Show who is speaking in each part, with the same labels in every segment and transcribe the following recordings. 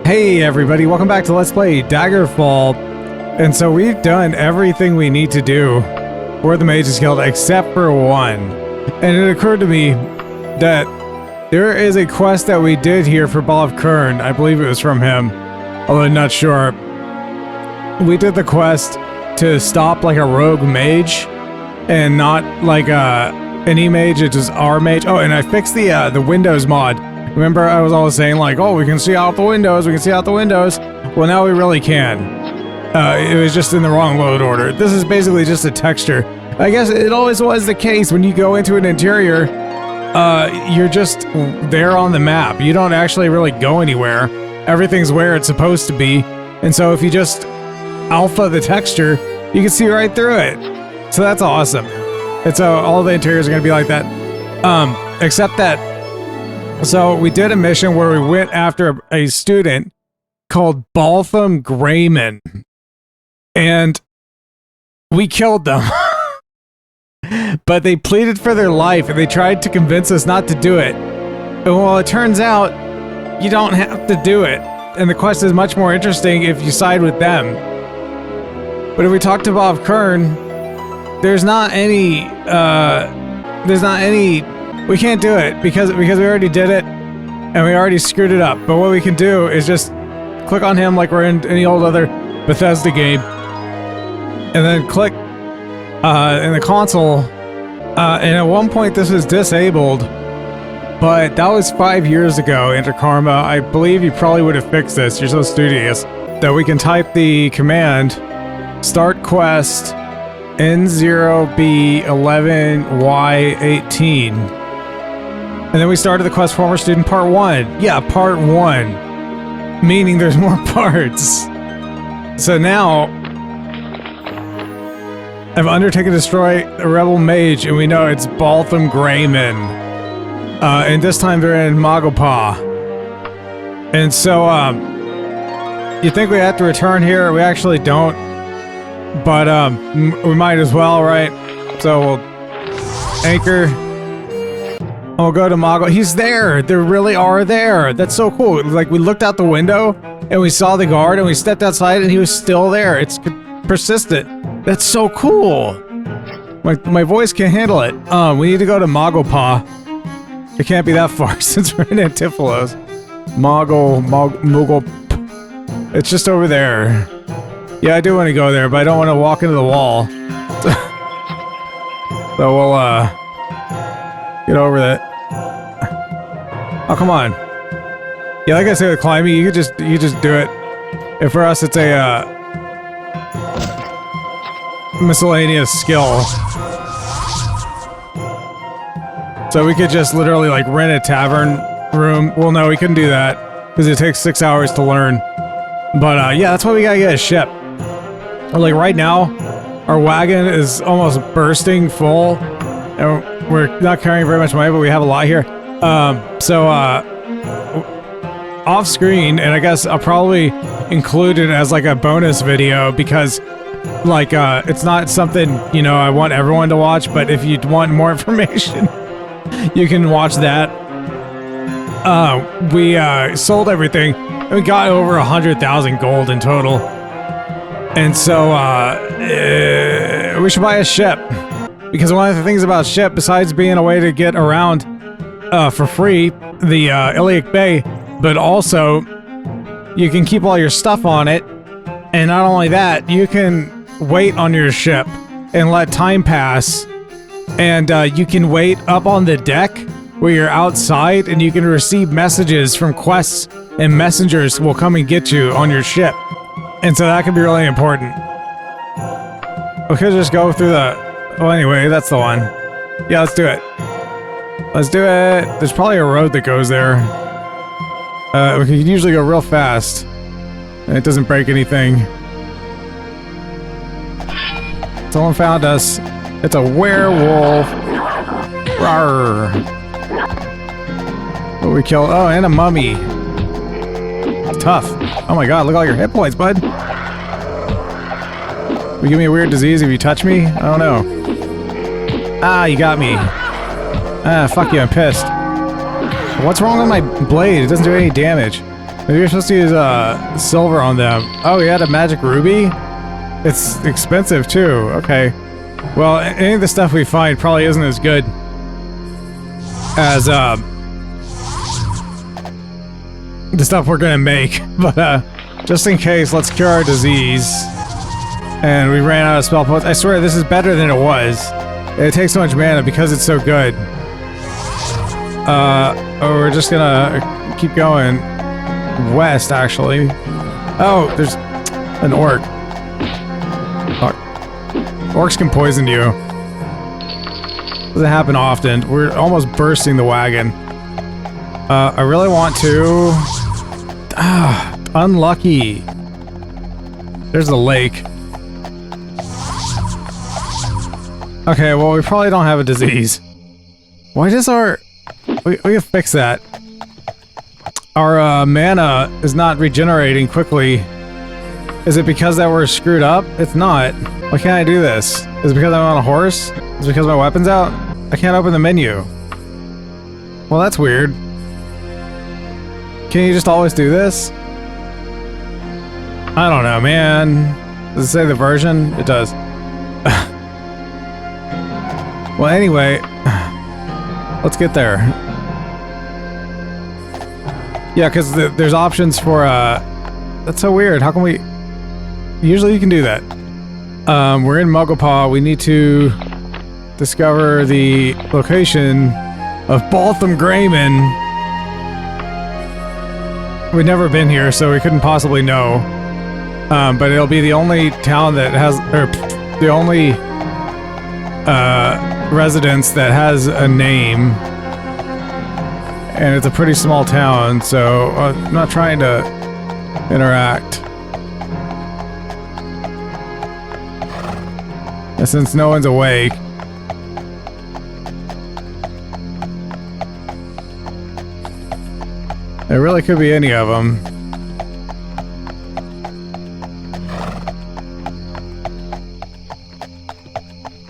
Speaker 1: Hey everybody, welcome back to Let's Play Daggerfall. And so we've done everything we need to do for the Mage's Guild except for one. And it occurred to me that there is a quest that we did here for Baltham. I believe it was from him, although I'm not sure. We did the quest to stop like a rogue mage and not like any mage, it's just our mage. Oh, and I fixed the Windows mod. Remember, I was always saying, like, oh, we can see out the windows, we can see out the windows. Well, now we really can. It was just in the wrong load order. This is basically just a texture. I guess it always was the case when you go into an interior, you're just there on the map. You don't actually really go anywhere. Everything's where it's supposed to be. And so if you just alpha the texture, you can see right through it. So that's awesome. And so all the interiors are going to be like that. Except that, so we did a mission where we went after a student called Baltham Greyman, and we killed them. But they pleaded for their life, and they tried to convince us not to do it. And well, it turns out you don't have to do it, and the quest is much more interesting if you side with them. But if we talk to Bob Kern, there's not any, we can't do it because we already did it and we already screwed it up. But what we can do is just click on him like we're in any old other Bethesda game, and then click in the console. And at one point this was disabled, but that was 5 years ago. Interkarma, I believe you probably would have fixed this. You're so studious that we can type the command start quest N0B11Y18. And then we started the quest former student part 1. Yeah, part 1. Meaning there's more parts. So now I've undertaken to destroy a rebel mage, and we know it's Baltham Greyman. And this time they're in Magopah. And so you think we have to return here? We actually don't. But we might as well, right? So we'll anchor. And we'll go to Mago. He's there. They really are there. That's so cool. Like, we looked out the window and we saw the guard and we stepped outside and he was still there. It's persistent. That's so cool. My voice can't handle it. We need to go to Magopah. It can't be that far since we're in Antipholos. Mogul. It's just over there. Yeah, I do want to go there, but I don't want to walk into the wall. So we'll, get over that. Oh, come on. Yeah, like I said with climbing, you just do it. And for us, it's a, miscellaneous skill. So we could just literally, like, rent a tavern room. Well, no, we couldn't do that, because it takes 6 hours to learn. But, yeah, that's why we gotta get a ship. Like, right now, our wagon is almost bursting full, and we're not carrying very much money, but we have a lot here. Off screen, and I guess I'll probably include it as like a bonus video, because like it's not something, you know, I want everyone to watch, but if you want more information, you can watch that. We sold everything, and we got over 100,000 gold in total. And so we should buy a ship. Because one of the things about ship, besides being a way to get around for free, the Iliac Bay, but also you can keep all your stuff on it, and not only that, you can wait on your ship and let time pass, and you can wait up on the deck where you're outside, and you can receive messages from quests, and messengers will come and get you on your ship, and so that can be really important. We could just go through the... Well, anyway, that's the one. Yeah, let's do it. Let's do it. There's probably a road that goes there. We can usually go real fast, and it doesn't break anything. Someone found us. It's a werewolf. Rawr. What we killed? Oh, and a mummy. It's tough. Oh my god, look at all your hit points, bud. You give me a weird disease if you touch me? I don't know. Ah, you got me. Ah, fuck you, I'm pissed. What's wrong with my blade? It doesn't do any damage. Maybe you're supposed to use silver on them. Oh, you had a magic ruby? It's expensive too. Okay. Well, any of the stuff we find probably isn't as good as the stuff we're gonna make. But just in case, let's cure our disease. And we ran out of spell points. I swear this is better than it was. It takes so much mana because it's so good. We're just gonna keep going west, actually. Oh, there's an orc. Fuck. Orcs can poison you. Doesn't happen often. We're almost bursting the wagon. I really want to... unlucky. There's the lake. Okay, well, we probably don't have a disease. Why does our... We can fix that. Our mana is not regenerating quickly. Is it because that we're screwed up? It's not. Why can't I do this? Is it because I'm on a horse? Is it because my weapon's out? I can't open the menu. Well, that's weird. Can you just always do this? I don't know, man. Does it say the version? It does. Well, anyway, let's get there. Yeah, because there's options for, that's so weird. How can we... Usually you can do that. We're in Mugglepaw. We need to discover the location of Baltham Greyman. We've never been here, so we couldn't possibly know. But it'll be the only town that has... Or, the only... residence that has a name, and it's a pretty small town, so I'm not trying to interact. And since no one's awake, it really could be any of them.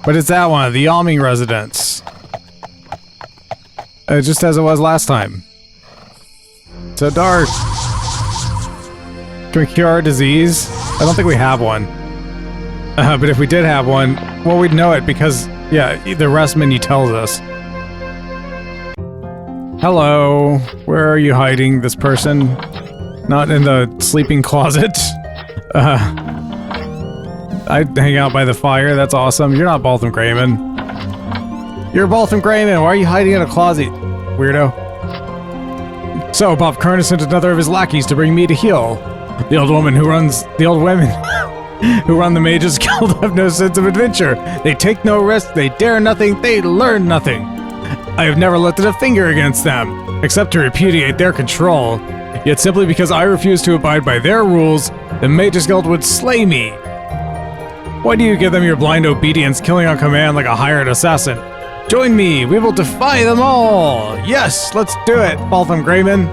Speaker 1: But it's that one, the Yawming residence. Just as it was last time. So dark. Can we cure our disease? I don't think we have one. But if we did have one, well, we'd know it because, yeah, the rest menu tells us. Hello. Where are you hiding, this person? Not in the sleeping closet. I hang out by the fire, that's awesome. You're not Baltham Greyman. You're Baltham Greyman, why are you hiding in a closet, weirdo? So, Bob Kern sent another of his lackeys to bring me to heal. The old women who run the Mages Guild have no sense of adventure. They take no risks, they dare nothing, they learn nothing. I have never lifted a finger against them, except to repudiate their control. Yet simply because I refuse to abide by their rules, the Mages Guild would slay me. Why do you give them your blind obedience, killing on command like a hired assassin? Join me, we will defy them all! Yes, let's do it, Baltham Greyman.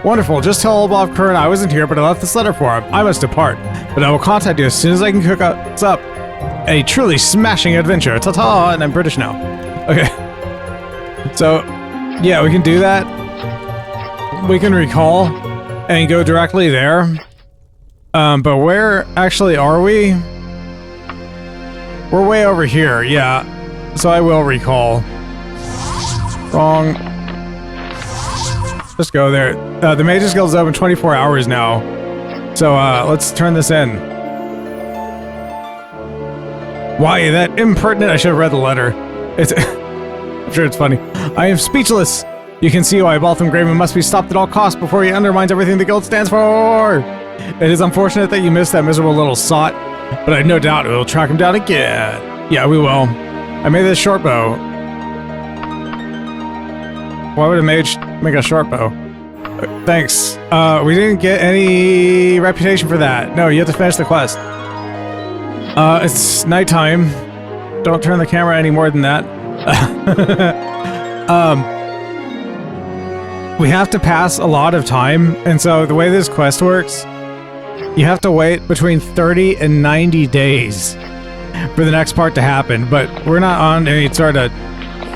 Speaker 1: Wonderful, just tell old Bob Kern I wasn't here, but I left this letter for him. I must depart, but I will contact you as soon as I can cook us up a truly smashing adventure. Ta-ta, and I'm British now. Okay. So, yeah, we can do that. We can recall and go directly there. But where actually are we? We're way over here, yeah. So I will recall. Wrong. Just go there. The Mages Guild's open 24 hours now. So, let's turn this in. Why, that impertinent... I should have read the letter. It's... I'm sure it's funny. I am speechless. You can see why Baltham Greyman must be stopped at all costs before he undermines everything the guild stands for. It is unfortunate that you missed that miserable little sot. But I have no doubt we'll track him down again. Yeah, we will. I made this short bow. Why would a mage make a short bow? Thanks. We didn't get any reputation for that. No, you have to finish the quest. It's nighttime. Don't turn the camera any more than that. We have to pass a lot of time, and so the way this quest works, you have to wait between 30 and 90 days for the next part to happen, but we're not on any sort of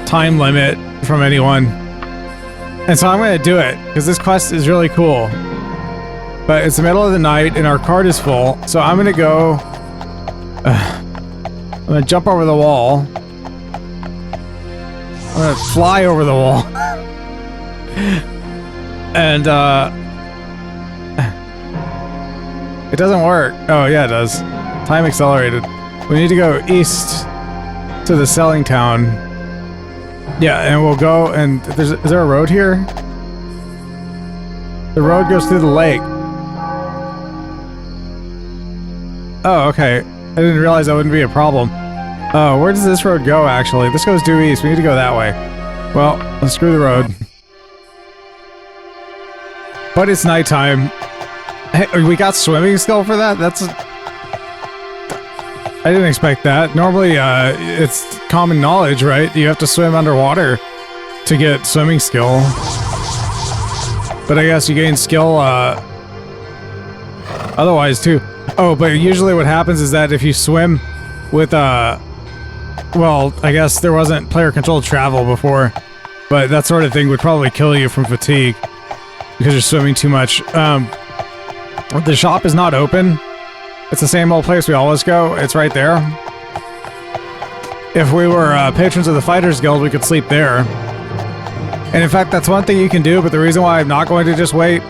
Speaker 1: time limit from anyone. And so I'm going to do it, because this quest is really cool. but it's the middle of the night and our cart is full. So I'm gonna go. I'm gonna jump over the wall. I'm gonna fly over the wall. And it doesn't work. Oh yeah, it does. Time accelerated. We need to go east to the selling town. Yeah, and we'll go and is there a road here? The road goes through the lake. Oh, okay. I didn't realize that wouldn't be a problem. Oh, where does this road go, actually? This goes due east. We need to go that way. Well, let's screw the road. But it's nighttime. Hey, we got swimming skill for that? That's... I didn't expect that. Normally, it's common knowledge, right? You have to swim underwater to get swimming skill. But I guess you gain skill, otherwise, too. Oh, but usually what happens is that if you swim with, well, I guess there wasn't player-controlled travel before, but that sort of thing would probably kill you from fatigue because you're swimming too much. The shop is not open. It's the same old place we always go. It's right there. If we were patrons of the Fighters Guild, we could sleep there. And in fact, that's one thing you can do, but the reason why I'm not going to just wait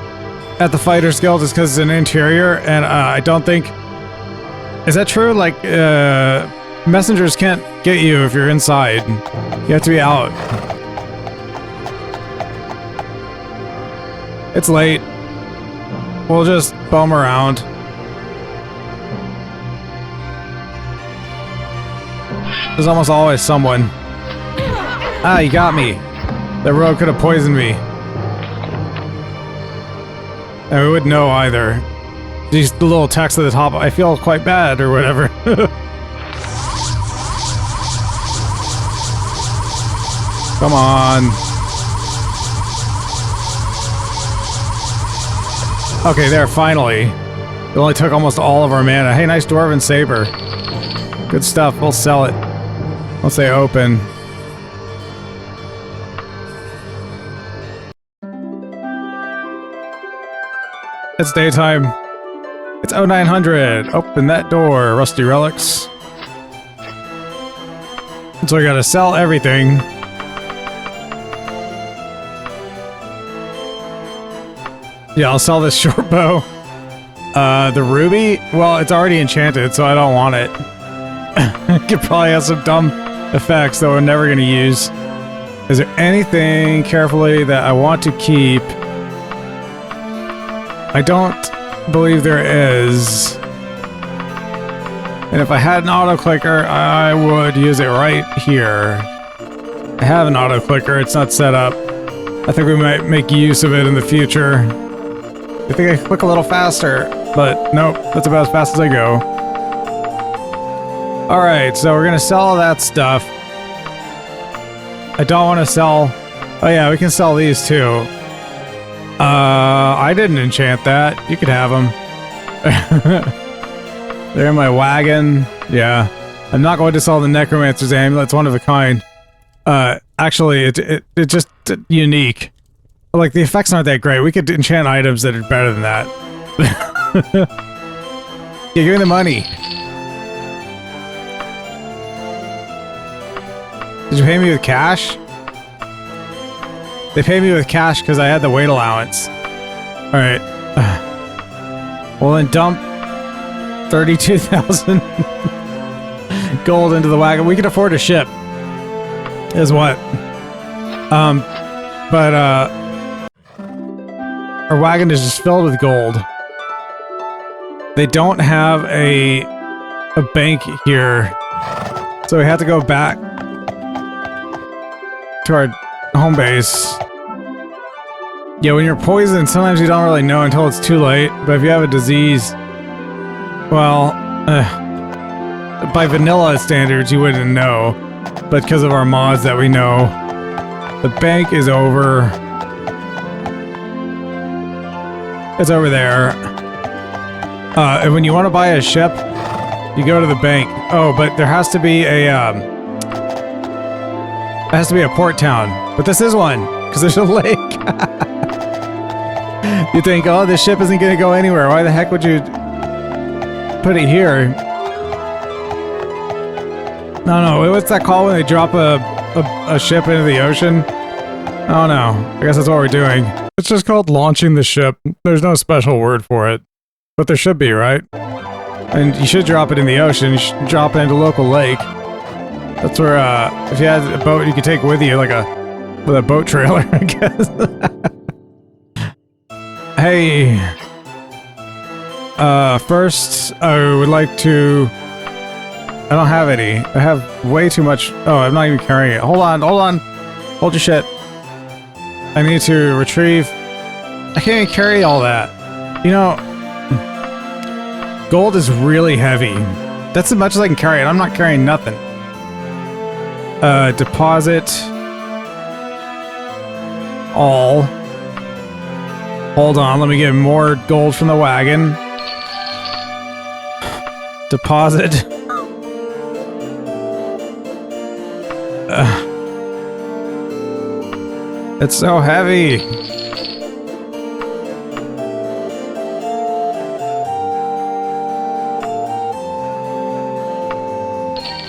Speaker 1: at the Fighters Guild is because it's an interior, and I don't think... Is that true? Like, messengers can't get you if you're inside. You have to be out. It's late. We'll just bum around. There's almost always someone. Ah, you got me. That road could have poisoned me. And we wouldn't know either. These little text at the top, I feel quite bad, or whatever. Come on. Okay, there, finally. It only took almost all of our mana. Hey, nice dwarven saber. Good stuff, we'll sell it. Once they open. It's daytime. It's 0900. Open that door, rusty relics. So we gotta sell everything. Yeah, I'll sell this short bow. The ruby? Well, it's already enchanted, so I don't want it. It could probably have some dumb effects that we're never gonna use. Is there anything carefully that I want to keep? I don't believe there is. And if I had an auto clicker, I would use it right here. I have an auto clicker, it's not set up. I think we might make use of it in the future. I think I click a little faster, but nope, that's about as fast as I go. Alright, so we're gonna sell all that stuff. I don't want to sell... Oh yeah, we can sell these too. I didn't enchant that. You could have them. They're in my wagon. Yeah. I'm not going to sell the Necromancer's Amulet. It's one of a kind. Actually, it just unique. Like, the effects aren't that great. We could enchant items that are better than that. Yeah, give me the money. Did you pay me with cash? They paid me with cash because I had the weight allowance. Alright. Well then dump 32,000 gold into the wagon. We can afford a ship. Is what? But our wagon is just filled with gold. They don't have a bank here. So we have to go back to our home base. Yeah, when you're poisoned, sometimes you don't really know until it's too late. But if you have a disease, well, by vanilla standards, you wouldn't know. But because of our mods that we know, the bank is over. It's over there. And when you want to buy a ship, you go to the bank. Oh, but there has to be a, it has to be a port town. But this is one, because there's a lake. You think, oh, this ship isn't going to go anywhere. Why the heck would you put it here? No, what's that called when they drop a ship into the ocean? I don't know. I guess that's what we're doing. It's just called launching the ship. There's no special word for it. But there should be, right? And you should drop it in the ocean. You should drop it into a local lake. That's where, if you had a boat you could take with you, like with a boat trailer, I guess. Hey. First, I would like to... I don't have any. I have way too much... Oh, I'm not even carrying it. Hold on. Hold your shit. I need to retrieve... I can't even carry all that. You know... Gold is really heavy. That's as much as I can carry it. I'm not carrying nothing. Deposit... all. Hold on, let me get more gold from the wagon. Deposit. It's so heavy.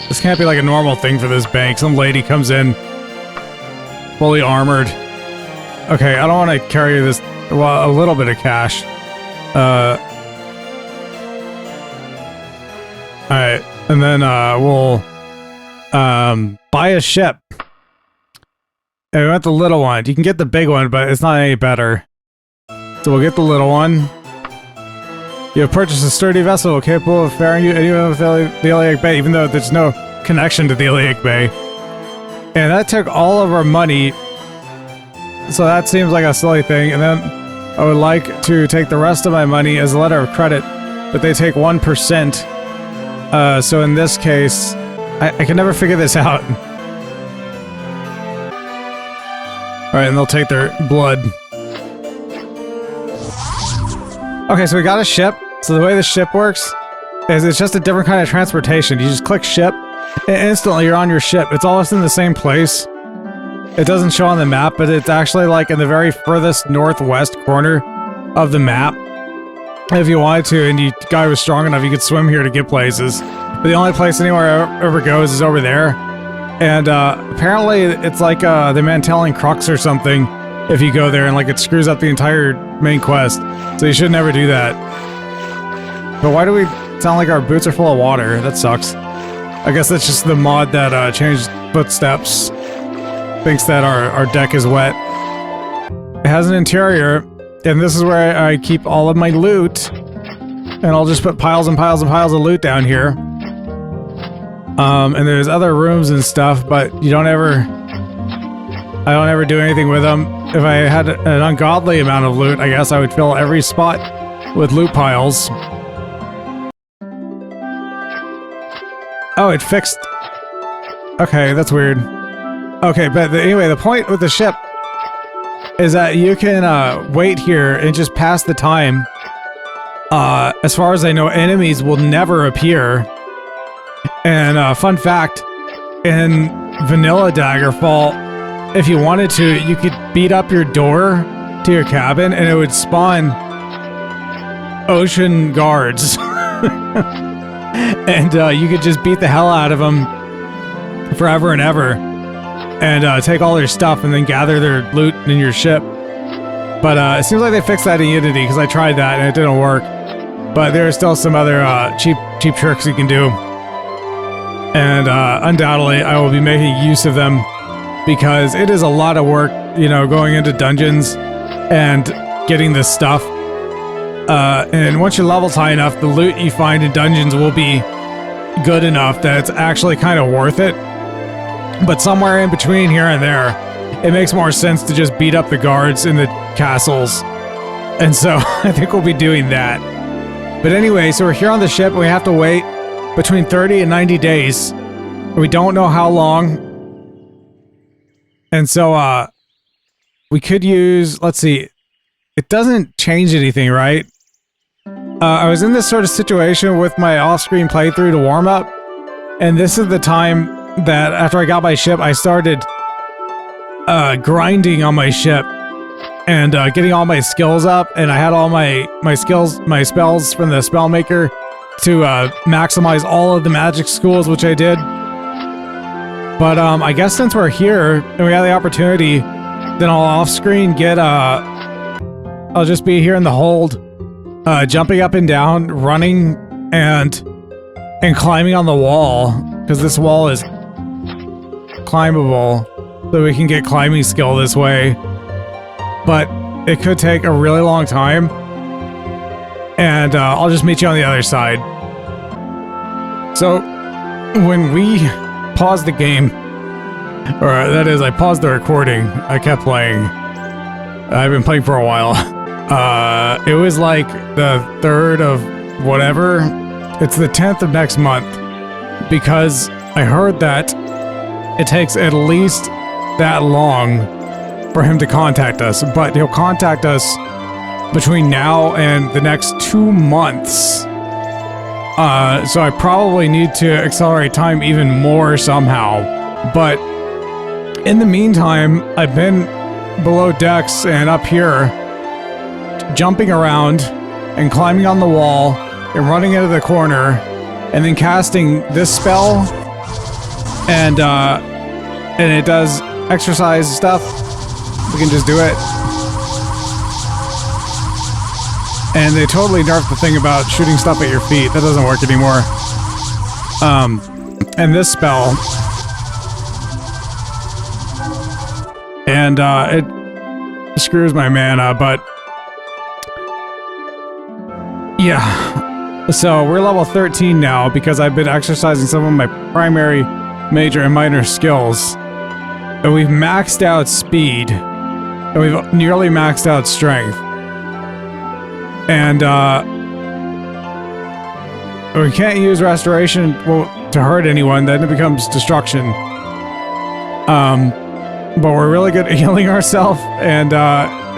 Speaker 1: This can't be like a normal thing for this bank. Some lady comes in fully armored. Okay, I don't want to carry this. Well, a little bit of cash. Alright, and then we'll buy a ship. And we want the little one. You can get the big one, but it's not any better. So we'll get the little one. You have purchased a sturdy vessel capable of ferrying you anywhere with the Iliac Bay, even though there's no connection to the Iliac Bay. And that took all of our money. So that seems like a silly thing. And then I would like to take the rest of my money as a letter of credit, but they take 1%. So in this case, I can never figure this out. Alright, and they'll take their blood. Okay, so we got a ship. So the way the ship works is it's just a different kind of transportation. You just click ship, and instantly you're on your ship. It's always in the same place. It doesn't show on the map, but it's actually like in the very furthest northwest corner of the map. If you wanted to, and you guy was strong enough, you could swim here to get places. But the only place anywhere ever goes is over there. And apparently it's like the Mantelling Crux or something if you go there, and like it screws up the entire main quest. So you should never do that. But why do we sound like our boots are full of water? That sucks. I guess that's just the mod that changed footsteps. Thinks that our deck is wet. It has an interior, and this is where I keep all of my loot. And I'll just put piles and piles and piles of loot down here. And there's other rooms and stuff, but I don't ever do anything with them. If I had an ungodly amount of loot, I guess I would fill every spot with loot piles. Oh, it fixed... Okay, that's weird. Okay, but anyway, the point with the ship is that you can wait here and just pass the time. As far as I know, enemies will never appear. And fun fact, in vanilla Daggerfall, if you wanted to, you could beat up your door to your cabin and it would spawn ocean guards. And you could just beat the hell out of them forever and ever. And take all their stuff and then gather their loot in your ship. But it seems like they fixed that in Unity, because I tried that and it didn't work. But there are still some other cheap tricks you can do. And undoubtedly, I will be making use of them, because it is a lot of work, you know, going into dungeons and getting this stuff. And once you're leveled high enough, the loot you find in dungeons will be good enough that it's actually kind of worth it. But somewhere in between here and there, it makes more sense to just beat up the guards in the castles. And so I think we'll be doing that. But anyway, so we're here on the ship and we have to wait between 30 and 90 days. We don't know how long. And so we could use, let's see, it doesn't change anything, right? I was in this sort of situation with my off-screen playthrough to warm up. And this is the time that after I got my ship, I started grinding on my ship. and getting all my skills up, and I had all my spells from the spell maker to maximize all of the magic schools, which I did. But I guess since we're here and we have the opportunity, then I'll off-screen get I'll just be here in the hold, jumping up and down, running, and climbing on the wall, because this wall is climbable, so we can get climbing skill this way. But it could take a really long time, and I'll just meet you on the other side. So when we pause the game, or that is, I paused the recording, I kept playing. I've been playing for a while. It was like the 3rd of whatever. It's the 10th of next month, because I heard that it takes at least that long for him to contact us, but he'll contact us between now and the next 2 months. So I probably need to accelerate time even more somehow. But in the meantime, I've been below decks and up here, jumping around and climbing on the wall and running into the corner, and then casting this spell, and it does exercise stuff. We can just do it. And they totally nerfed the thing about shooting stuff at your feet. That doesn't work anymore. And this spell. And it screws my mana, but yeah. So we're level 13 now because I've been exercising some of my primary, major, and minor skills. And we've maxed out speed. And we've nearly maxed out strength. And we can't use restoration to hurt anyone, then it becomes destruction. But we're really good at healing ourselves, and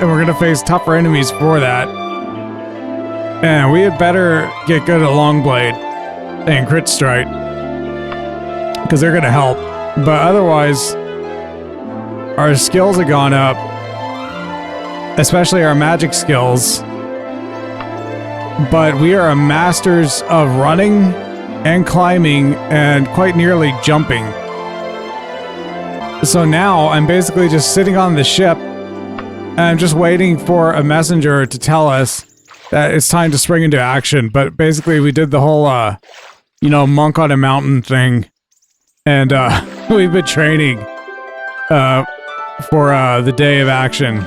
Speaker 1: we're gonna face tougher enemies for that. And we had better get good at Longblade and Crit Strike, because they're gonna help. But otherwise, our skills have gone up, especially our magic skills. But we are masters of running and climbing and quite nearly jumping. So now I'm basically just sitting on the ship and I'm just waiting for a messenger to tell us that it's time to spring into action. But basically we did the whole, you know, monk on a mountain thing. And we've been training for the day of action.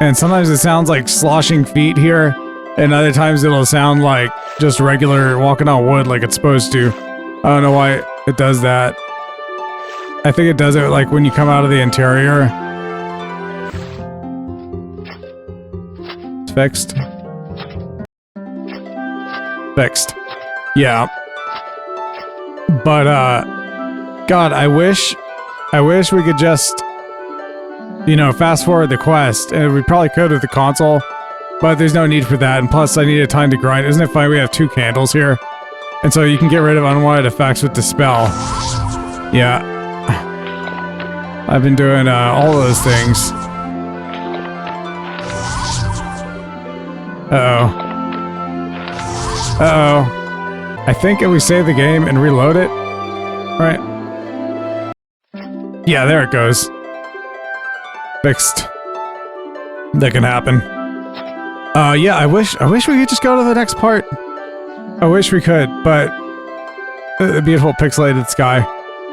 Speaker 1: And sometimes it sounds like sloshing feet here, and other times it'll sound like just regular walking on wood like it's supposed to. I don't know why it does that. I think it does it like when you come out of the interior. It's fixed. Fixed. Yeah. But, God, I wish we could just, you know, fast forward the quest, and we probably could with the console, but there's no need for that, and plus I need a time to grind. Isn't it funny we have 2 candles here? And so you can get rid of unwanted effects with Dispel. Yeah. I've been doing all those things. Uh-oh. Uh-oh. I think if we save the game and reload it, right? Yeah, there it goes. Fixed. That can happen. Yeah, I wish we could just go to the next part. I wish we could, but the beautiful pixelated sky.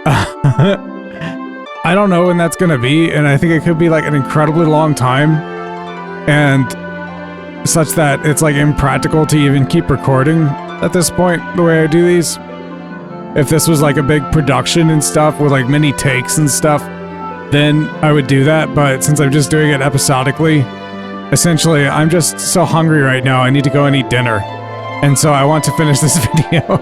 Speaker 1: I don't know when that's gonna be, and I think it could be like an incredibly long time, and such that it's like impractical to even keep recording at this point, the way I do these. If this was like a big production and stuff with like many takes and stuff, then I would do that, but since I'm just doing it episodically, essentially, I'm just so hungry right now, I need to go and eat dinner. And so I want to finish this video.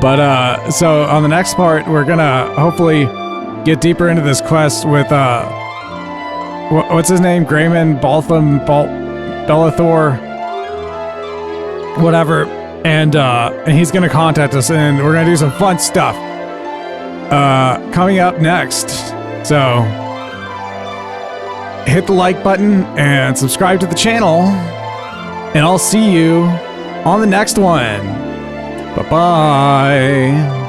Speaker 1: But, so on the next part, we're gonna hopefully get deeper into this quest with, what's his name? Greyman, Baltham, Bellathor, whatever. And he's gonna contact us, and we're gonna do some fun stuff. Coming up next. So hit the like button and subscribe to the channel, and I'll see you on the next one. Bye-bye.